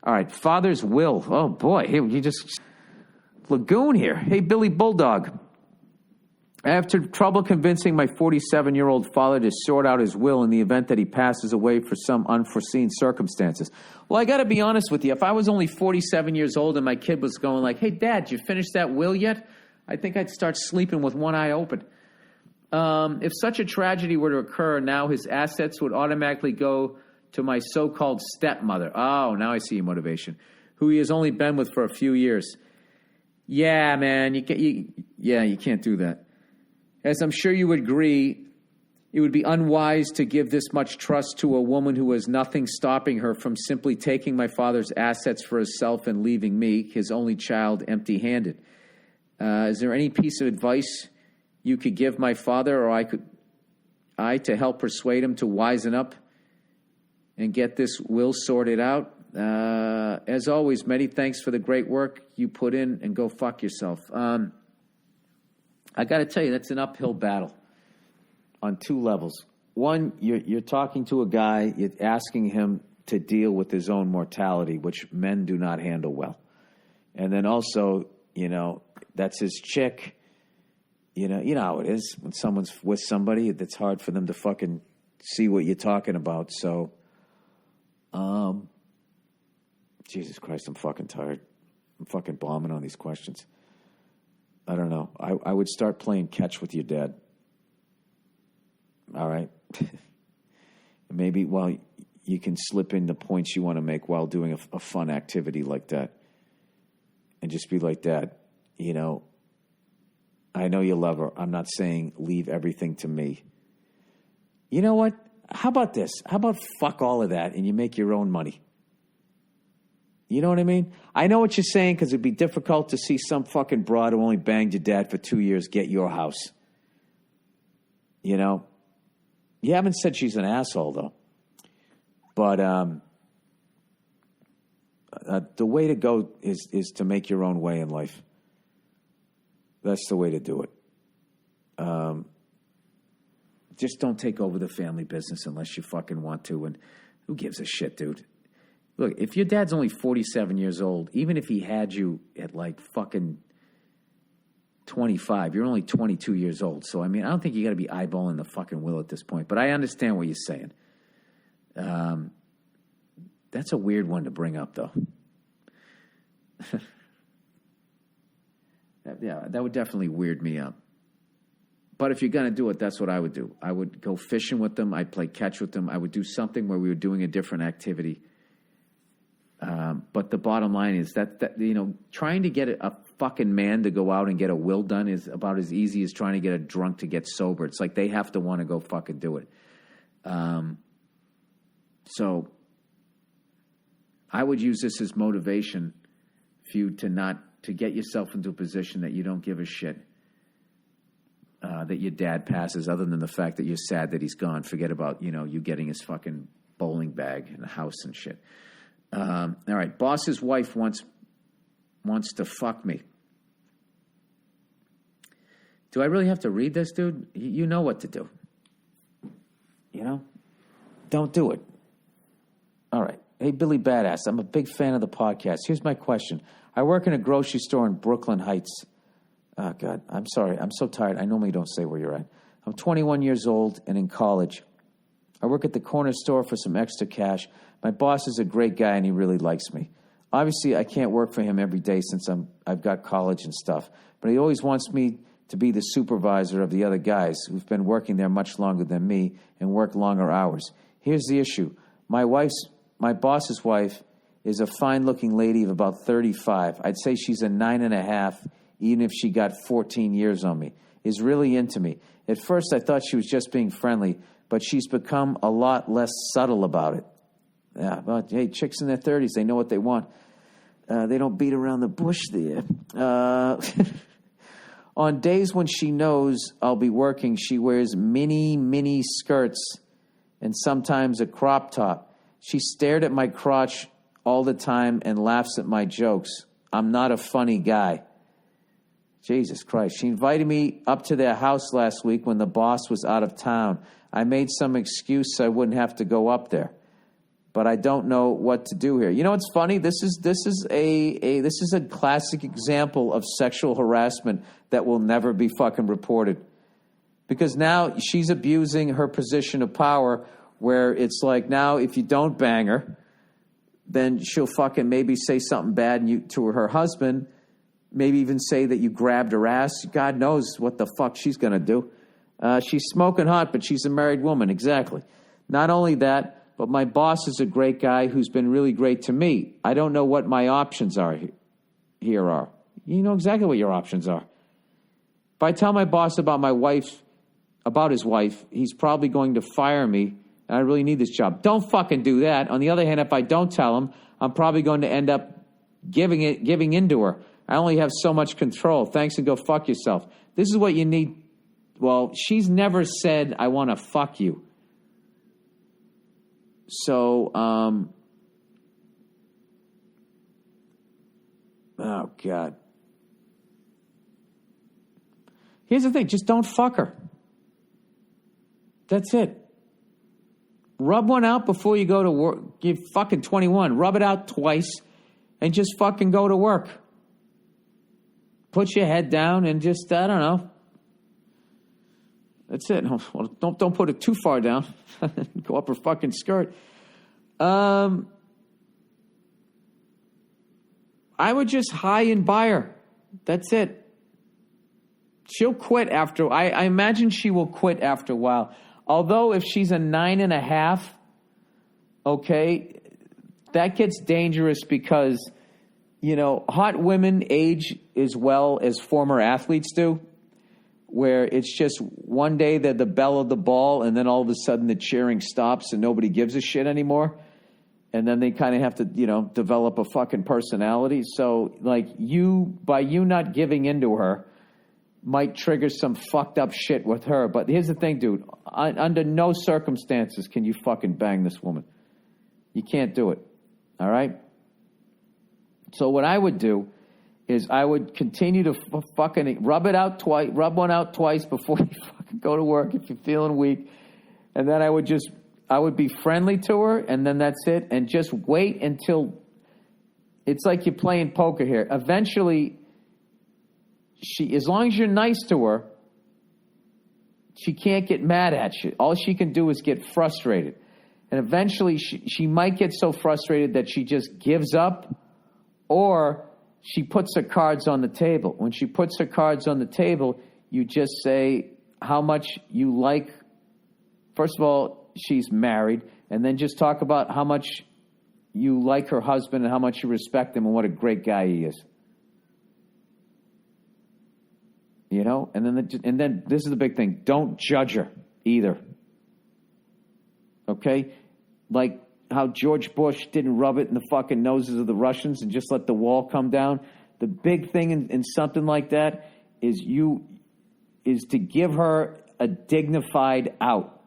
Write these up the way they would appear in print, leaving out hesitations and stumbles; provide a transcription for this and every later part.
All right, father's will. Oh, boy. Hey, you just... Lagoon here. Hey, Billy Bulldog. After trouble convincing my 47-year-old father to sort out his will in the event that he passes away for some unforeseen circumstances. Well, I got to be honest with you. If I was only 47 years old and my kid was going like, hey, Dad, did you finish that will yet? I think I'd start sleeping with one eye open. If such a tragedy were to occur, now his assets would automatically go to my so-called stepmother. Oh, now I see your motivation. Who he has only been with for a few years. Yeah, man, you can't do that. As I'm sure you would agree, it would be unwise to give this much trust to a woman who has nothing stopping her from simply taking my father's assets for herself and leaving me, his only child, empty-handed. Is there any piece of advice you could give my father or I to help persuade him to wisen up and get this will sorted out? As always, many thanks for the great work you put in, and go fuck yourself. I got to tell you, that's an uphill battle on two levels. One, you're talking to a guy, you're asking him to deal with his own mortality, which men do not handle well. And then also, that's his chick. You know how it is when someone's with somebody, it's hard for them to fucking see what you're talking about. So, Jesus Christ, I'm fucking tired. I'm fucking bombing on these questions. I don't know. I would start playing catch with your dad. All right? Maybe, you can slip in the points you want to make while doing a fun activity like that. And just be like, Dad, I know you love her. I'm not saying leave everything to me. You know what? How about this? How about fuck all of that and you make your own money? You know what I mean? I know what you're saying because it'd be difficult to see some fucking broad who only banged your dad for 2 years get your house. You haven't said she's an asshole, though. But the way to go is to make your own way in life. That's the way to do it. Just don't take over the family business unless you fucking want to. And who gives a shit, dude? Look, if your dad's only 47 years old, even if he had you at like fucking 25, you're only 22 years old. So, I don't think you got to be eyeballing the fucking will at this point. But I understand what you're saying. That's a weird one to bring up, though. Yeah, that would definitely weird me out. But if you're going to do it, that's what I would do. I would go fishing with them. I'd play catch with them. I would do something where we were doing a different activity. But the bottom line is that trying to get a fucking man to go out and get a will done is about as easy as trying to get a drunk to get sober. It's like they have to want to go fucking do it. So I would use this as motivation for you to get yourself into a position that you don't give a shit that your dad passes, other than the fact that you're sad that he's gone. Forget about, you getting his fucking bowling bag and a house and shit. All right, boss's wife wants to fuck me. Do I really have to read this, dude? You know what to do. Don't do it. All right. Hey, Billy Badass, I'm a big fan of the podcast. Here's my question. I work in a grocery store in Brooklyn Heights. Oh, God, I'm sorry. I'm so tired. I normally don't say where you're at. I'm 21 years old and in college. I work at the corner store for some extra cash. My boss is a great guy, and he really likes me. Obviously, I can't work for him every day since I've got college and stuff, but he always wants me to be the supervisor of the other guys who've been working there much longer than me and work longer hours. Here's the issue. My boss's wife is a fine-looking lady of about 35. I'd say she's a 9.5, even if she got 14 years on me. Is really into me. At first, I thought she was just being friendly, but she's become a lot less subtle about it. Yeah, but hey, chicks in their 30s, they know what they want. They don't beat around the bush there. On days when she knows I'll be working, she wears mini skirts and sometimes a crop top. She stared at my crotch all the time and laughs at my jokes. I'm not a funny guy. Jesus Christ. She invited me up to their house last week when the boss was out of town. I made some excuse so I wouldn't have to go up there. but I don't know what to do here. You know what's funny? This is a classic example of sexual harassment that will never be fucking reported. Because now she's abusing her position of power where it's like now if you don't bang her, then she'll fucking maybe say something bad to her husband, maybe even say that you grabbed her ass. God knows what the fuck she's going to do. She's smoking hot, but she's a married woman. Exactly. Not only that, but my boss is a great guy who's been really great to me. I don't know what my options are here are. You know exactly what your options are. If I tell my boss about his wife, he's probably going to fire me, and I really need this job. Don't fucking do that. On the other hand, if I don't tell him, I'm probably going to end up giving in to her. I only have so much control. Thanks, and go fuck yourself. This is what you need. Well, she's never said, I want to fuck you. So, oh, God. Here's the thing. Just don't fuck her. That's it. Rub one out before you go to work. You're fucking 21. Rub it out twice and just fucking go to work. Put your head down and just, I don't know. That's it. Well, don't put it too far down. Go up her fucking skirt. I would just high and buy her. That's it. She'll quit after. I imagine she will quit after a while. Although if she's a 9.5, okay, that gets dangerous because, you know, hot women age as well as former athletes do, where it's just one day they're the belle of the ball and then all of a sudden the cheering stops and nobody gives a shit anymore. And then they kind of have to, you know, develop a fucking personality. So, like, by you not giving into her, might trigger some fucked up shit with her. But here's the thing, dude. Under no circumstances can you fucking bang this woman. You can't do it. All right? So what I would do is I would continue to fucking rub one out twice before you fucking go to work if you're feeling weak. And then I would be friendly to her, and then that's it. And just wait until it's like you're playing poker here. Eventually, as long as you're nice to her, she can't get mad at you. All she can do is get frustrated. And eventually she might get so frustrated that she just gives up, or she puts her cards on the table. When she puts her cards on the table, you just say how much you like. First of all, she's married, and then just talk about how much you like her husband and how much you respect him and what a great guy he is. You know, and then this is the big thing. Don't judge her either. Okay? Like how George Bush didn't rub it in the fucking noses of the Russians and just let the wall come down. The big thing in something like that is to give her a dignified out.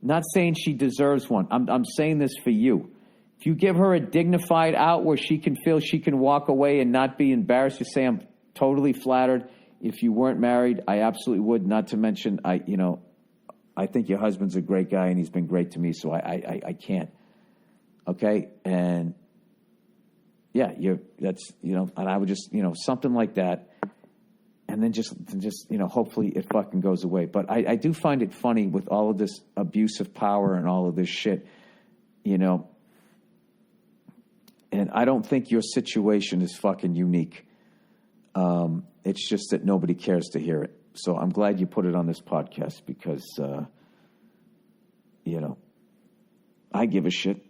Not saying she deserves one. I'm saying this for you. If you give her a dignified out where she can feel she can walk away and not be embarrassed, just say, I'm totally flattered. If you weren't married, I absolutely would. Not to mention, I think your husband's a great guy and he's been great to me, so I can't. Okay, and yeah, and I would just, something like that, and then just hopefully it fucking goes away. But I do find it funny with all of this abuse of power and all of this shit, and I don't think your situation is fucking unique. It's just that nobody cares to hear it. So I'm glad you put it on this podcast because, I give a shit.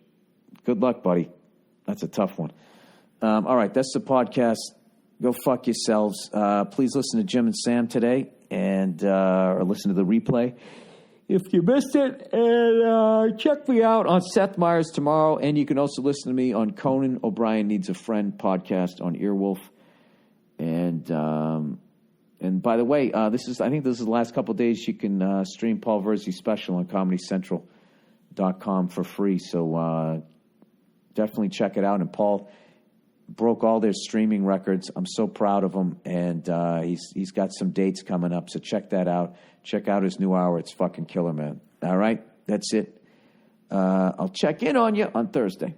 Good luck, buddy. That's a tough one. All right, that's the podcast. Go fuck yourselves. Please listen to Jim and Sam today or listen to the replay if you missed it. And check me out on Seth Meyers tomorrow. And you can also listen to me on Conan O'Brien Needs a Friend podcast on Earwolf. And by the way, I think this is the last couple of days you can stream Paul Verzi's special on ComedyCentral.com for free. So definitely check it out. And Paul broke all their streaming records. I'm so proud of him. And he's got some dates coming up. So check that out. Check out his new hour. It's fucking killer, man. All right, that's it. I'll check in on you on Thursday.